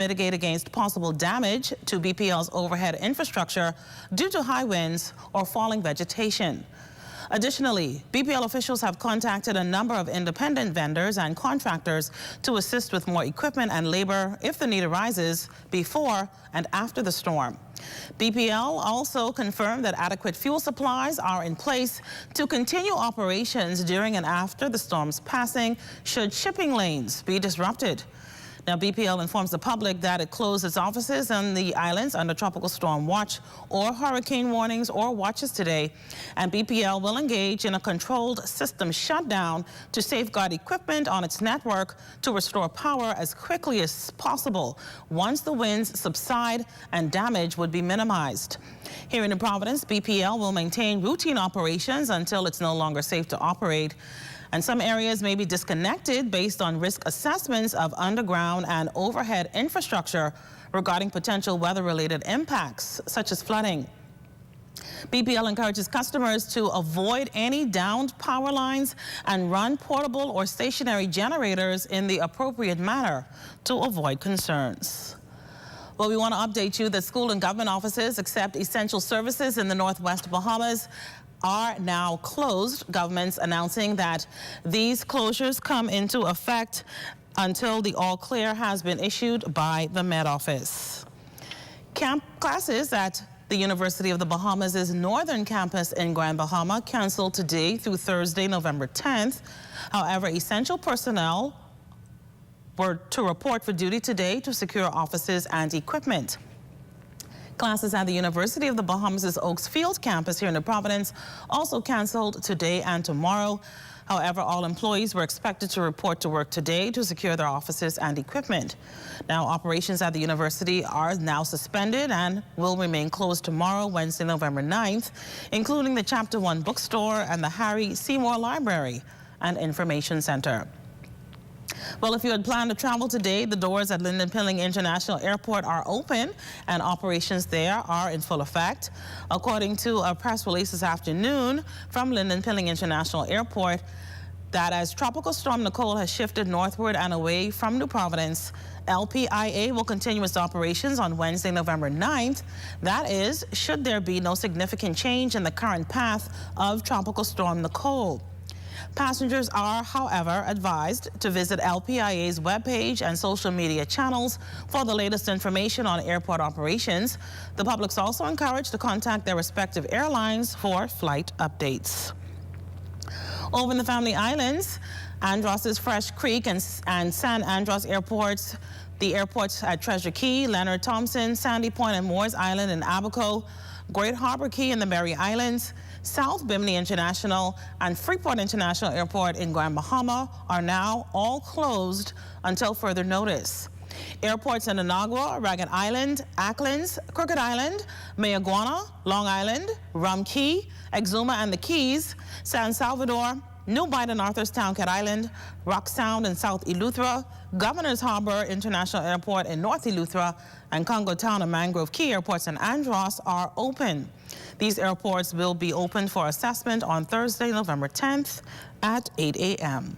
mitigate against possible damage to BPL's overhead infrastructure due to high winds or falling vegetation. Additionally, BPL officials have contacted a number of independent vendors and contractors to assist with more equipment and labor if the need arises before and after the storm. BPL also confirmed that adequate fuel supplies are in place to continue operations during and after the storm's passing should shipping lanes be disrupted. Now, BPL informs the public that it closed its offices on the islands under tropical storm watch or hurricane warnings or watches today, and BPL will engage in a controlled system shutdown to safeguard equipment on its network to restore power as quickly as possible once the winds subside and damage would be minimized. Here in Providence, BPL will maintain routine operations until it's no longer safe to operate. And some areas may be disconnected based on risk assessments of underground and overhead infrastructure regarding potential weather-related impacts, such as flooding. BPL encourages customers to avoid any downed power lines and run portable or stationary generators in the appropriate manner to avoid concerns. Well, we want to update you that school and government offices except essential services in the Northwest Bahamas are now closed. Governments announcing that these closures come into effect until the all clear has been issued by the Met Office. Camp classes at the University of the Bahamas' northern campus in Grand Bahama canceled today through Thursday, November 10th. However, essential personnel were to report for duty today to secure offices and equipment. Classes at the University of the Bahamas' Oaks Field campus here in the Providence also canceled today and tomorrow. However, all employees were expected to report to work today to secure their offices and equipment. Now, operations at the university are now suspended and will remain closed tomorrow, Wednesday, November 9th, including the Chapter 1 bookstore and the Harry Seymour Library and Information Center. Well, if you had planned to travel today, the doors at Lynden Pilling International Airport are open and operations there are in full effect. According to a press release this afternoon from Lynden Pilling International Airport, that as Tropical Storm Nicole has shifted northward and away from New Providence, LPIA will continue its operations on Wednesday, November 9th. That is, should there be no significant change in the current path of Tropical Storm Nicole. Passengers are, however, advised to visit LPIA's webpage and social media channels for the latest information on airport operations. The public's also encouraged to contact their respective airlines for flight updates. Over in the Family Islands, Andros's Fresh Creek and San Andros airports, the airports at Treasure Key, Leonard Thompson, Sandy Point, and Moores Island in Abaco, Great Harbor Key in the Mary Islands, South Bimini International and Freeport International Airport in Grand Bahama are now all closed until further notice. Airports in Anagua, Ragged Island, Acklands, Crooked Island, Mayaguana, Long Island, Rum Key, Exuma and the Keys, San Salvador, New Bight and Arthurstown, Cat Island, Rock Sound in South Eleuthera, Governor's Harbor International Airport in North Eleuthera, and Congo Town and Mangrove Key airports in Andros are open. These airports will be open for assessment on Thursday, November 10th at 8 a.m.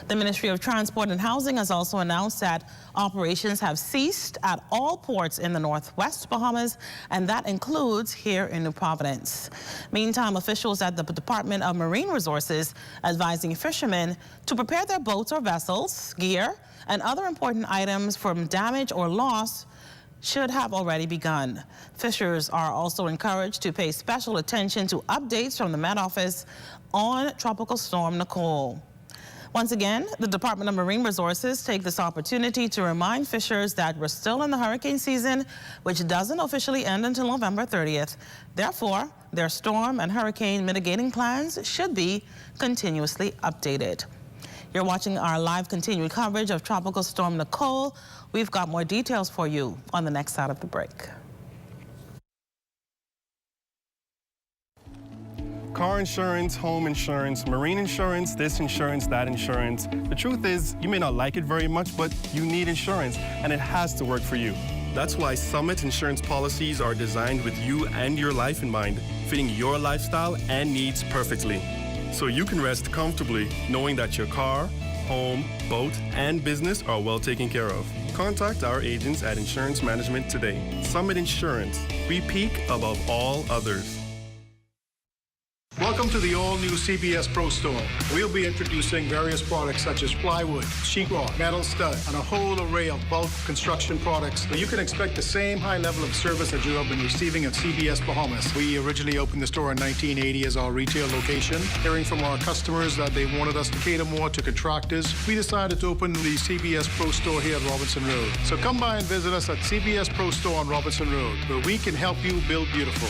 The Ministry of Transport and Housing has also announced that operations have ceased at all ports in the Northwest Bahamas, and that includes here in New Providence. Meantime, officials at the Department of Marine Resources advising fishermen to prepare their boats or vessels, gear, and other important items from damage or loss should have already begun. Fishers are also encouraged to pay special attention to updates from the Met Office on Tropical Storm Nicole. Once again, the Department of Marine Resources take this opportunity to remind fishers that we're still in the hurricane season, which doesn't officially end until November 30th. Therefore, their storm and hurricane mitigating plans should be continuously updated. You're watching our live continued coverage of Tropical Storm Nicole. We've got more details for you on the next side of the break. Car insurance, home insurance, marine insurance, this insurance, that insurance. The truth is, you may not like it very much, but you need insurance, and it has to work for you. That's why Summit Insurance policies are designed with you and your life in mind, fitting your lifestyle and needs perfectly. So you can rest comfortably knowing that your car, home, boat, and business are well taken care of. Contact our agents at Insurance Management today. Summit Insurance. We peak above all others. Welcome to the all-new CBS Pro Store. We'll be introducing various products such as plywood, sheetrock, metal stud, and a whole array of bulk construction products. But you can expect the same high level of service that you have been receiving at CBS Bahamas. We originally opened the store in 1980 as our retail location. Hearing from our customers that they wanted us to cater more to contractors, we decided to open the CBS Pro Store here at Robinson Road. So come by and visit us at CBS Pro Store on Robinson Road, where we can help you build beautiful.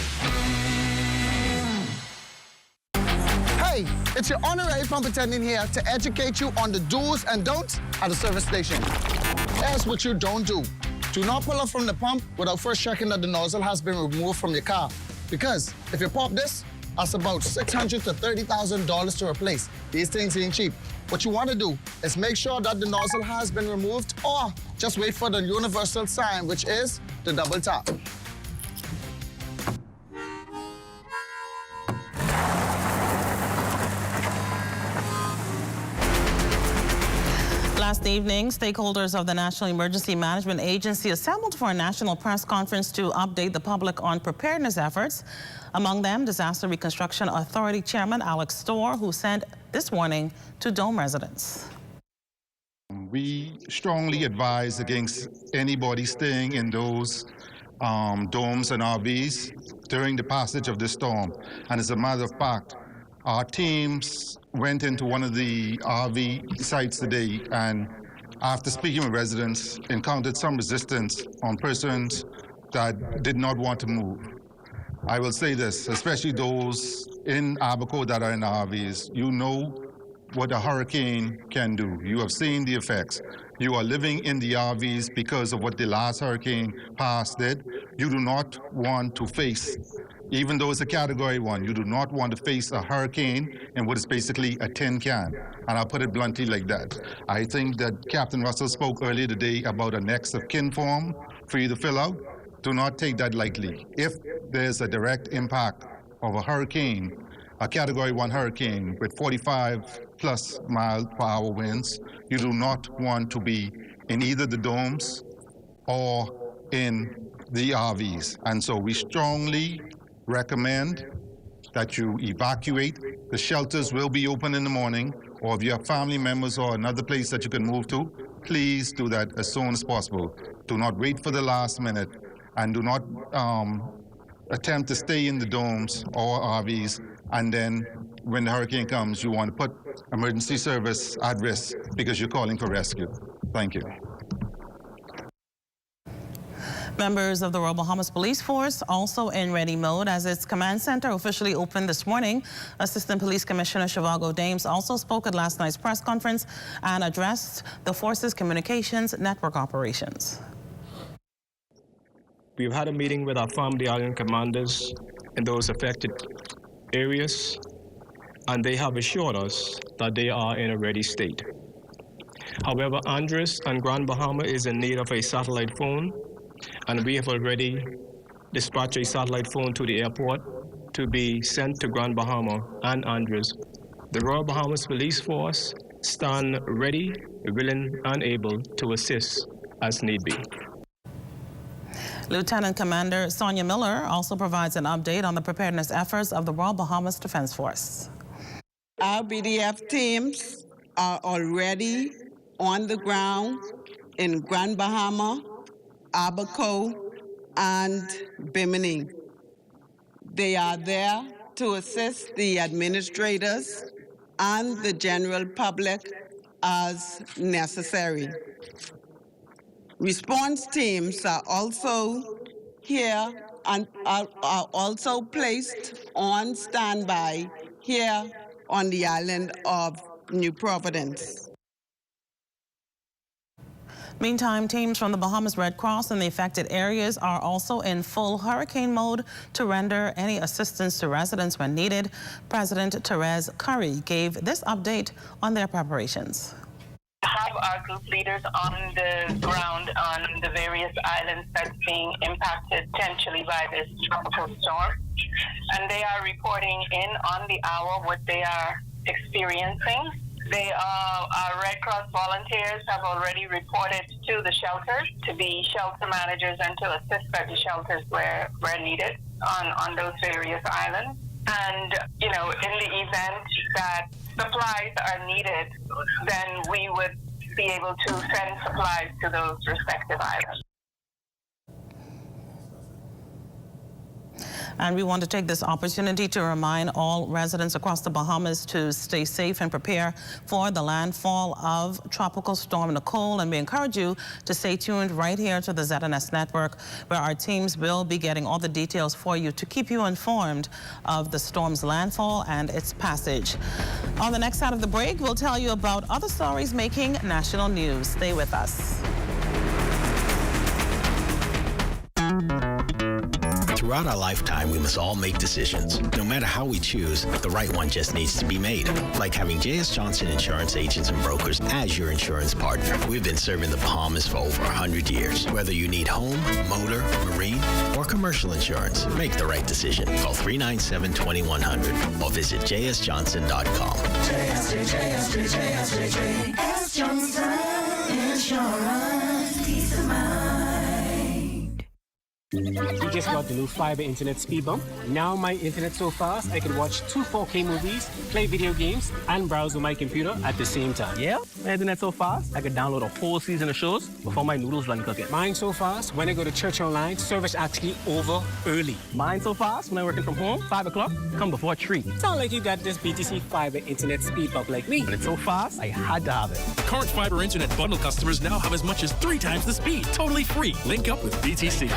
Hey, it's your honorary pump attendant here to educate you on the do's and don'ts at the service station. Here's what you don't do. Do not pull up from the pump without first checking that the nozzle has been removed from your car. Because if you pop this, that's about $600,000 to $30,000 to replace. These things ain't cheap. What you want to do is make sure that the nozzle has been removed, or just wait for the universal sign, which is the double tap. Last evening, stakeholders of the National Emergency Management Agency assembled for a national press conference to update the public on preparedness efforts. Among them, Disaster Reconstruction Authority Chairman Alex Storr, who sent this warning to Dome residents. We strongly advise against anybody staying in those domes and RVs during the passage of the storm. And as a matter of fact, our teams went into one of the RV sites today, and after speaking with residents, encountered some resistance on persons that did not want to move. I will say this, especially those in Abaco that are in RVs, you know what a hurricane can do. You have seen the effects. You are living in the RVs because of what the last hurricane pass did. You do not want to face, even though it's a Category 1, you do not want to face a hurricane in what is basically a tin can. And I'll put it bluntly like that. I think that Captain Russell spoke earlier today about a next of kin form for you to fill out. Do not take that lightly. If there's a direct impact of a hurricane, a Category 1 hurricane with 45+ mile-per-hour winds, you do not want to be in either the domes or in the RVs. And so we strongly recommend that you evacuate. The shelters will be open in the morning, or if you have family members or another place that you can move to, please do that as soon as possible. Do not wait for the last minute, and do not attempt to stay in the domes or RVs, and then when the hurricane comes, you want to put emergency service at risk because you're calling for rescue. Thank you. Members of the Royal Bahamas Police Force also in ready mode as its command center officially opened this morning. Assistant Police Commissioner Shivago Dames also spoke at last night's press conference and addressed the force's communications network operations. We've had a meeting with our family island commanders in those affected areas, and they have assured us that they are in a ready state. However, Andres and Grand Bahama is in need of a satellite phone, and we have already dispatched a satellite phone to the airport to be sent to Grand Bahama and Andres. The Royal Bahamas Police Force stand ready, willing, and able to assist as need be. Lieutenant Commander Sonia Miller also provides an update on the preparedness efforts of the Royal Bahamas Defense Force. Our BDF teams are already on the ground in Grand Bahama, Abaco, and Bimini. They are there to assist the administrators and the general public as necessary. Response teams are also here and are also placed on standby here on the island of New Providence. Meantime, teams from the Bahamas Red Cross in the affected areas are also in full hurricane mode to render any assistance to residents when needed. President Therese Curry gave this update on their preparations. Have our group leaders on the ground on the various islands that's being impacted potentially by this tropical storm, and they are reporting in on the hour what they are experiencing. Our Red Cross volunteers have already reported to the shelters, to be shelter managers, and to assist at the shelters where needed on those various islands. And, in the event that supplies are needed, then we would be able to send supplies to those respective islands. And we want to take this opportunity to remind all residents across the Bahamas to stay safe and prepare for the landfall of Tropical Storm Nicole. And we encourage you to stay tuned right here to the ZNS Network, where our teams will be getting all the details for you to keep you informed of the storm's landfall and its passage. On the next side of the break, we'll tell you about other stories making national news. Stay with us. Throughout our lifetime, we must all make decisions. No matter how we choose, the right one just needs to be made. Like having J.S. Johnson Insurance Agents and Brokers as your insurance partner. We've been serving the Bahamas for over 100 years. Whether you need home, motor, marine, or commercial insurance, make the right decision. Call 397-2100 or visit jsjohnson.com. JS Johnson Insurance. Peace of mind. We just got the new fiber internet speed bump. Now my internet so fast I can watch 2 4K movies, play video games, and browse on my computer at the same time. Yeah, my internet so fast I could download a whole season of shows before my noodles run cooking. Mine so fast when I go to church online, service actually over early. Mine so fast when I'm working from home, 5 o'clock, come before 3. Sound like you got this BTC fiber internet speed bump like me. And it's so fast, I had to have it. Current fiber internet bundle customers now have as much as 3 times the speed. Totally free. Link up with BTC.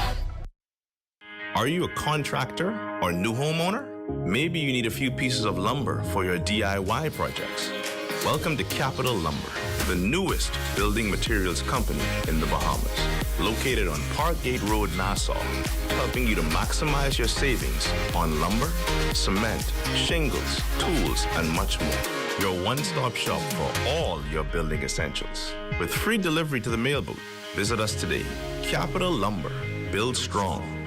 Are you a contractor or new homeowner? Maybe you need a few pieces of lumber for your DIY projects. Welcome to Capital Lumber, the newest building materials company in the Bahamas. Located on Parkgate Road, Nassau, helping you to maximize your savings on lumber, cement, shingles, tools, and much more. Your one-stop shop for all your building essentials. With free delivery to the mail booth, visit us today. Capital Lumber, build strong.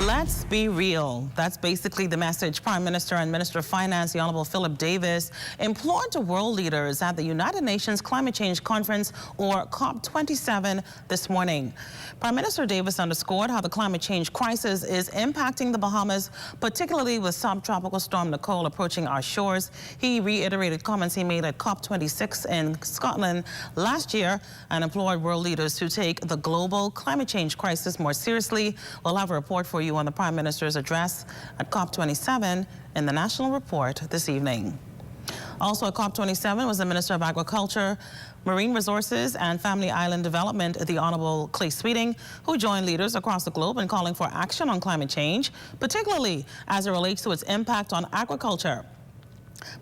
Let's be real. That's basically the message Prime Minister and Minister of Finance, the Honorable Philip Davis, implored to world leaders at the United Nations Climate Change Conference, or COP27, this morning. Prime Minister Davis underscored how the climate change crisis is impacting the Bahamas, particularly with subtropical storm Nicole approaching our shores. He reiterated comments he made at COP26 in Scotland last year and implored world leaders to take the global climate change crisis more seriously. We'll have a report for you on the Prime Minister's address at COP27 in the National Report this evening. Also at COP27 was the Minister of Agriculture, Marine Resources and Family Island Development, the Honorable Clay Sweeting, who joined leaders across the globe in calling for action on climate change, particularly as it relates to its impact on agriculture.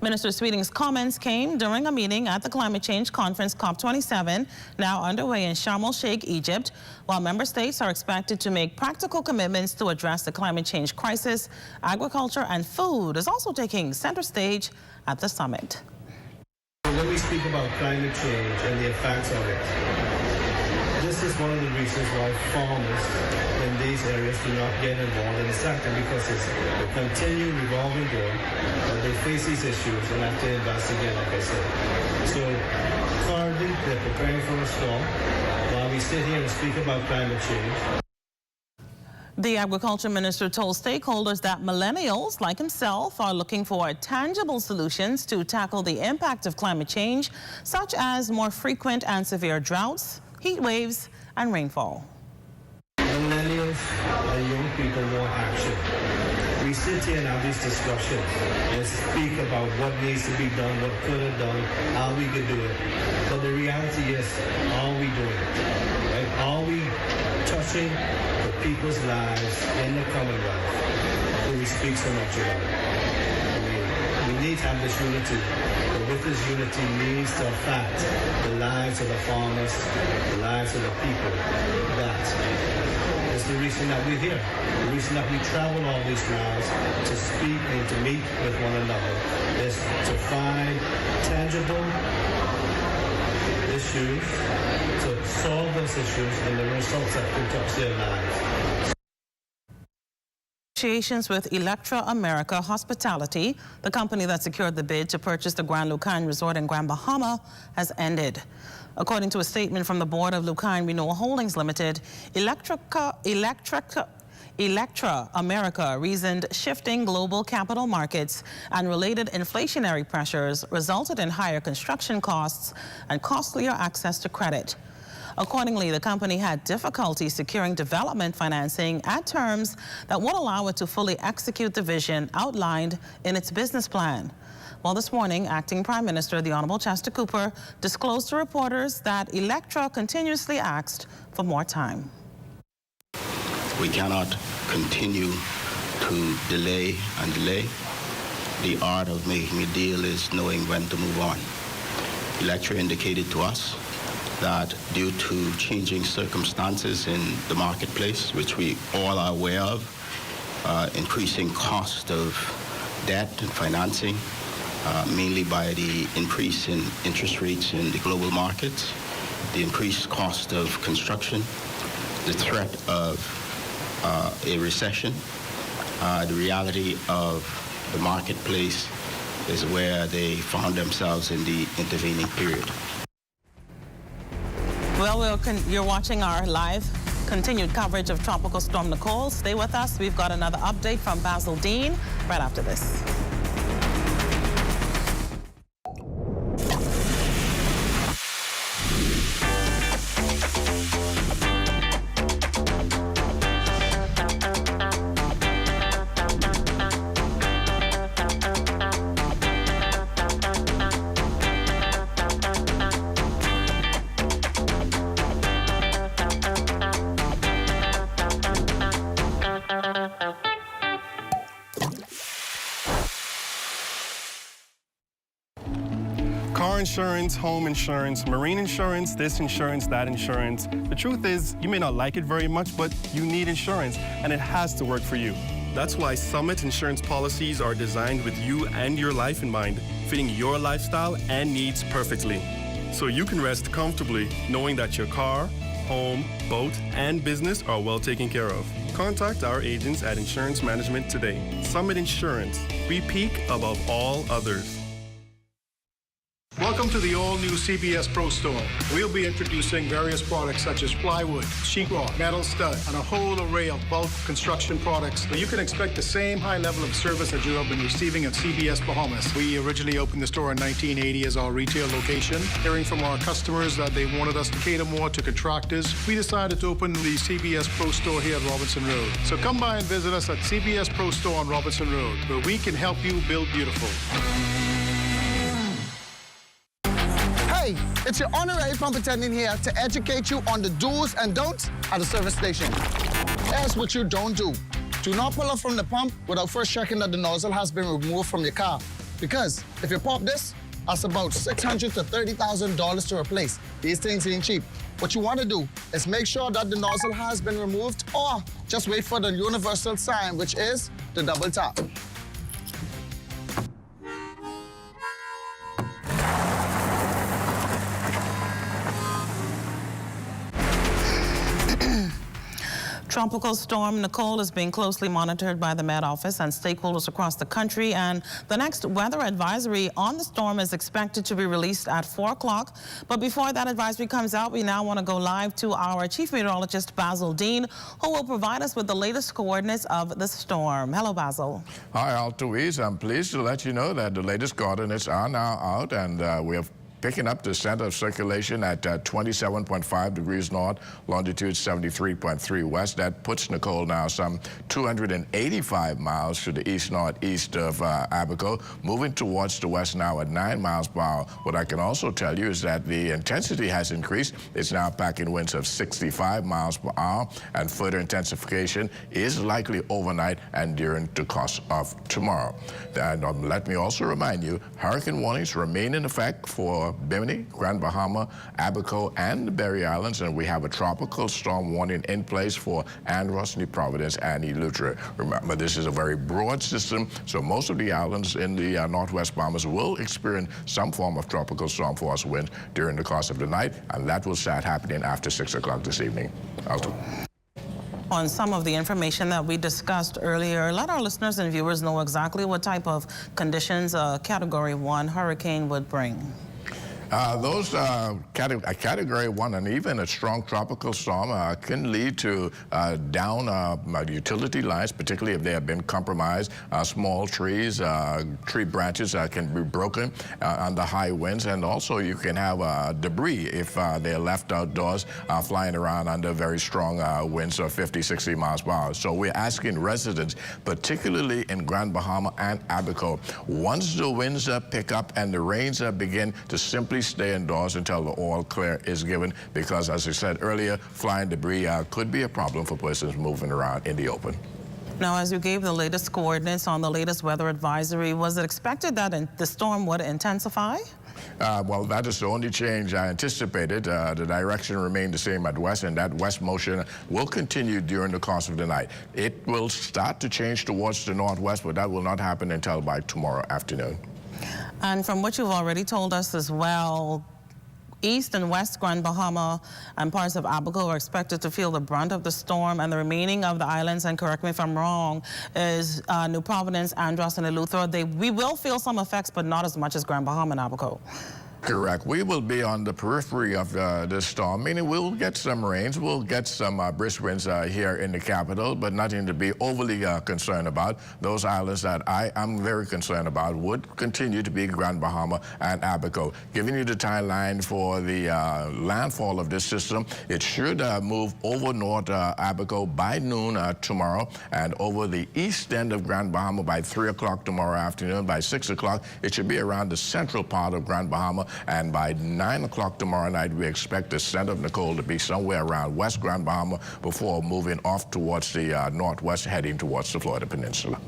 Minister Sweeting's comments came during a meeting at the Climate Change Conference COP27, now underway in Sharm el-Sheikh, Egypt. While member states are expected to make practical commitments to address the climate change crisis, agriculture and food is also taking center stage at the summit. When we speak about climate change and the effects of it, this is one of the reasons why farmers in these areas do not get involved in the sector, because it's a continued revolving door. They face these issues and have to invest again, like I said. So currently they're preparing for a storm while we sit here and speak about climate change. The Agriculture Minister told stakeholders that millennials like himself are looking for tangible solutions to tackle the impact of climate change, such as more frequent and severe droughts, heat waves, and rainfall. Millennials and young people want action. We sit here and have these discussions and speak about what needs to be done, what could have done, how we could do it. But the reality is, are we doing it? Right? Are we touching the people's lives in the Commonwealth that we speak so much about? I mean, we need to have this unity, but with this unity needs to affect the lives of the farmers, the lives of the people. That is the reason that we're here. The reason that we travel all these miles to speak and to meet with one another is to find tangible issues, to solve those issues and the results that can touch their lives. negotiations with Electra America Hospitality, the company that secured the bid to purchase the Grand Lucine Resort in Grand Bahama, has ended. According to a statement from the board of Lucine Renewal Holdings Limited, Electra America reasoned shifting global capital markets and related inflationary pressures resulted in higher construction costs and costlier access to credit. Accordingly, the company had difficulty securing development financing at terms that would allow it to fully execute the vision outlined in its business plan. Well, this morning, Acting Prime Minister, the Honorable Chester Cooper, disclosed to reporters that Electra continuously asked for more time. We cannot continue to delay and delay. The art of making a deal is knowing when to move on. Electra indicated to us that due to changing circumstances in the marketplace, which we all are aware of, increasing cost of debt and financing, mainly by the increase in interest rates in the global markets, the increased cost of construction, the threat of a recession, the reality of the marketplace is where they found themselves in the intervening period. Well, you're watching our live continued coverage of Tropical Storm Nicole. Stay with us. We've got another update from Basil Dean right after this. Car insurance, home insurance, marine insurance, this insurance, that insurance. The truth is, you may not like it very much, but you need insurance, and it has to work for you. That's why Summit insurance policies are designed with you and your life in mind, fitting your lifestyle and needs perfectly. So you can rest comfortably knowing that your car, home, boat, and business are well taken care of. Contact our agents at Insurance Management today. Summit Insurance. We peak above all others. Welcome to the all-new CBS Pro Store. We'll be introducing various products such as plywood, sheetrock, metal stud, and a whole array of bulk construction products. So you can expect the same high level of service that you have been receiving at CBS Bahamas. We originally opened the store in 1980 as our retail location. Hearing from our customers that they wanted us to cater more to contractors, we decided to open the CBS Pro Store here at Robinson Road. So come by and visit us at CBS Pro Store on Robinson Road, where we can help you build beautiful. Hey, it's your honorary pump attendant here to educate you on the do's and don'ts at the service station. Here's what you don't do. Do not pull up from the pump without first checking that the nozzle has been removed from your car. Because if you pop this, that's about $600,000 to $30,000 to replace. These things ain't cheap. What you want to do is make sure that the nozzle has been removed, or just wait for the universal sign, which is the double tap. Tropical Storm Nicole is being closely monitored by the Met Office and stakeholders across the country, and the next weather advisory on the storm is expected to be released at 4 o'clock. But before that advisory comes out, we now want to go live to our Chief Meteorologist, Basil Dean, who will provide us with the latest coordinates of the storm. Hello, Basil. Hi, Altoise. I'm pleased to let you know that the latest coordinates are now out, and we have picking up the center of circulation at 27.5 degrees north, longitude 73.3 west. That puts Nicole now some 285 miles to the east-northeast of Abaco, moving towards the west now at 9 miles per hour. What I can also tell you is that the intensity has increased. It's now packing winds of 65 miles per hour, and further intensification is likely overnight and during the course of tomorrow. And let me also remind you, hurricane warnings remain in effect for Bimini, Grand Bahama, Abaco, and the Berry Islands, and we have a tropical storm warning in place for Andros, New Providence, and Eleuthera. Remember, this is a very broad system, so most of the islands in the northwest Bahamas will experience some form of tropical storm force wind during the course of the night, and that will start happening after 6 o'clock this evening. on some of the information that we discussed earlier. Let our listeners and viewers know exactly what type of conditions a Category 1 hurricane would bring. Category 1 and even a strong tropical storm can lead to down utility lines, particularly if they have been compromised. Small trees, tree branches can be broken under high winds, and also you can have debris if they're left outdoors flying around under very strong winds of 50, 60 miles per hour. So we're asking residents, particularly in Grand Bahama and Abaco, once the winds pick up and the rains begin, to simply stay indoors until the all clear is given, because, as I said earlier, flying debris could be a problem for persons moving around in the open. Now, as you gave the latest coordinates on the latest weather advisory, was it expected that the storm would intensify? Well, that is the only change I anticipated. The direction remained the same at west, and that west motion will continue during the course of the night. It will start to change towards the northwest, but that will not happen until by tomorrow afternoon. And from what you've already told us as well, East and West Grand Bahama and parts of Abaco are expected to feel the brunt of the storm, and the remaining of the islands, and correct me if I'm wrong, is New Providence, Andros, and Eleuthera. We will feel some effects, but not as much as Grand Bahama and Abaco. Correct. We will be on the periphery of this storm, meaning we'll get some rains, we'll get some brisk winds here in the capital, but nothing to be overly concerned about. Those islands that I am very concerned about would continue to be Grand Bahama and Abaco. Giving you the timeline for the landfall of this system, it should move over North Abaco by noon tomorrow, and over the east end of Grand Bahama by 3 o'clock tomorrow afternoon. By 6 o'clock, it should be around the central part of Grand Bahama. And by 9 o'clock tomorrow night, we expect the center of Nicole to be somewhere around West Grand Bahama before moving off towards the northwest, heading towards the Florida Peninsula.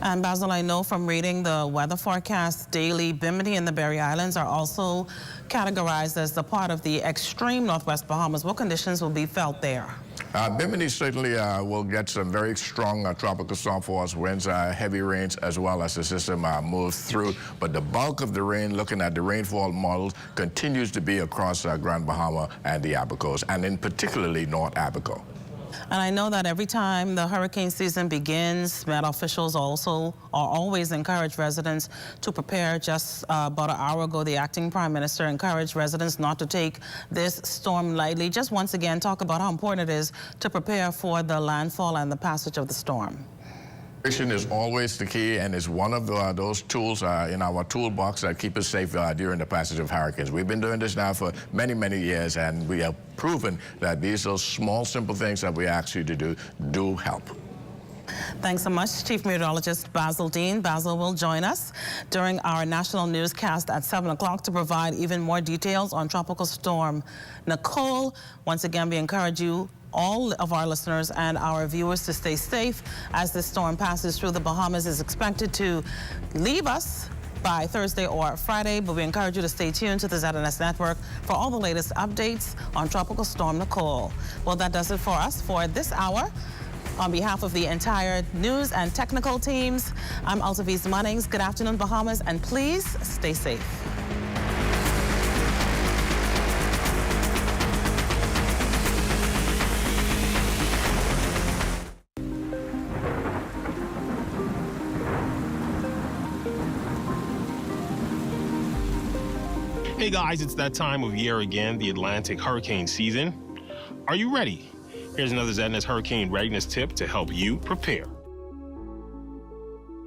And Basil, I know from reading the weather forecast daily, Bimini and the Berry Islands are also categorized as the part of the extreme northwest Bahamas. What conditions will be felt there? Bimini certainly will get some very strong tropical storm force winds, heavy rains, as well as the system moves through. But the bulk of the rain, looking at the rainfall models, continues to be across Grand Bahama and the Abacos, and in particularly North Abaco. And I know that every time the hurricane season begins, Met officials also always encourage residents to prepare. Just about an hour ago, the acting prime minister encouraged residents not to take this storm lightly. Just once again, talk about how important it is to prepare for the landfall and the passage of the storm. Preparation is always the key, and is one of those tools in our toolbox that keep us safe during the passage of hurricanes. We've been doing this now for many, many years, and we have proven that these are small, simple things that we ask you to do help. Thanks so much, Chief Meteorologist Basil Dean. Basil will join us during our national newscast at 7 o'clock to provide even more details on Tropical Storm Nicole. Once again, we encourage you, all of our listeners and our viewers, to stay safe as this storm passes through the Bahamas. Is expected to leave us by Thursday or Friday, but we encourage you to stay tuned to the ZNS Network for all the latest updates on Tropical Storm Nicole. Well, that does it for us for this hour. On behalf of the entire news and technical teams, I'm Altaviz Munnings. Good afternoon, Bahamas, and please stay safe. Hey guys, it's that time of year again, the Atlantic hurricane season. Are you ready? Here's another ZNS Hurricane Readiness tip to help you prepare.